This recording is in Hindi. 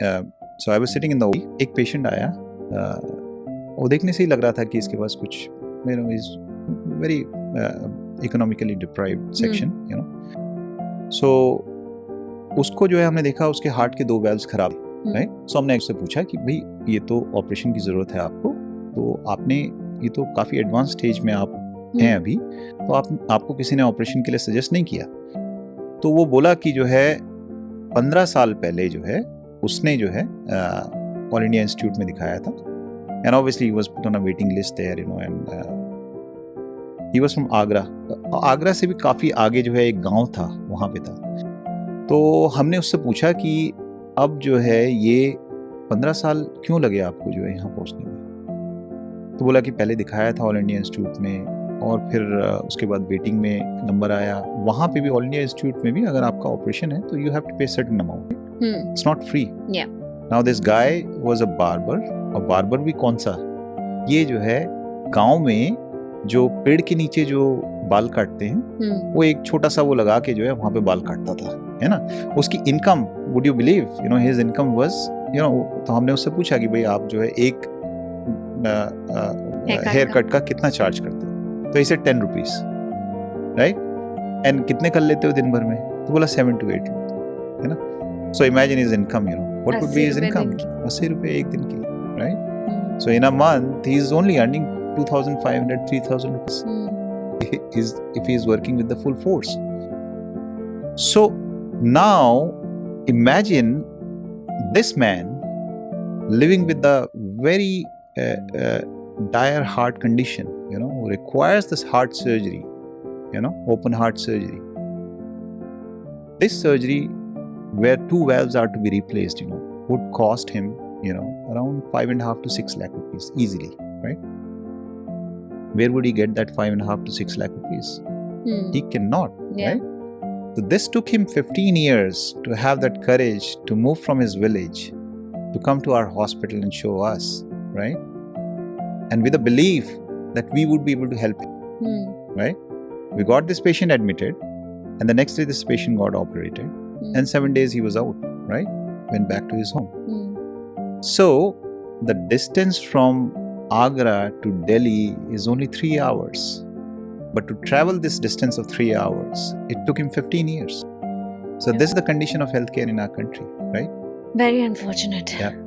So I was sitting in the एक पेशेंट आया, वो देखने से ही लग रहा था कि इसके पास कुछ is very economically deprived section, you know. So उसको जो है हमने देखा उसके हार्ट के 2 वेल्व्स खराब, राइट. सो हमने उससे पूछा कि भाई ये तो ऑपरेशन की ज़रूरत है आपको, तो आपने ये तो काफ़ी एडवांस स्टेज में आप हैं अभी, तो आपको किसी ने ऑपरेशन के लिए सजेस्ट नहीं किया. तो वो बोला कि जो है 15 साल पहले जो है उसने जो है ऑल इंडिया इंस्टीट्यूट में दिखाया था, and obviously he was put on a waiting list there, you know, and he was from Agra. Agra से भी काफ़ी आगे जो है एक गांव था, वहाँ पे था. तो हमने उससे पूछा कि अब जो है ये 15 साल क्यों लगे आपको जो है यहाँ पहुँचने में. तो बोला कि पहले दिखाया था ऑल इंडिया इंस्टीट्यूट में, और फिर उसके बाद वेटिंग में नंबर आया. वहाँ पे भी ऑल इंडिया इंस्टीट्यूट में भी अगर आपका ऑपरेशन है तो यू हैव टू पे certain amount, it's not free. Now this guy was a barber, और बार्बर भी कौन सा, ये जो है गांव में जो पेड़ के नीचे जो बाल काटते हैं, वो एक छोटा सा वो लगा के जो है वहाँ पे बाल काटता था, है ना. उसकी income, would you believe, you know, his income was, you know. तो हमने उससे पूछा कि भाई आप जो है एक हेयर कट का कितना चार्ज करते हो, तो इसे 10 रुपीज, राइट. एंड कितने कर लेते हो दिन भर में, तो बोला 7 to 8, है ना. So imagine his income, you know, what would be his income, 80 रुपए एक दिन की, right. So in a month he is only earning 2,500 3,000 rupees if he is working with the full force. So now imagine this man living with the very dire heart condition, you know, who requires this heart surgery, you know, open heart surgery. This surgery where 2 valves are to be replaced, you know, would cost him, you know, around 5.5 to 6 lakh rupees easily, right? Where would he get that 5.5 to 6 lakh rupees? He cannot, right? So this took him 15 years to have that courage to move from his village to come to our hospital and show us, right? And with a belief that we would be able to help him, right? We got this patient admitted, and the next day this patient got operated, and 7 days he was out, right? Went back to his home. So the distance from Agra to Delhi is only 3 hours, but to travel this distance of 3 hours, it took him 15 years. So this is the condition of healthcare in our country, right? Very unfortunate. Yeah.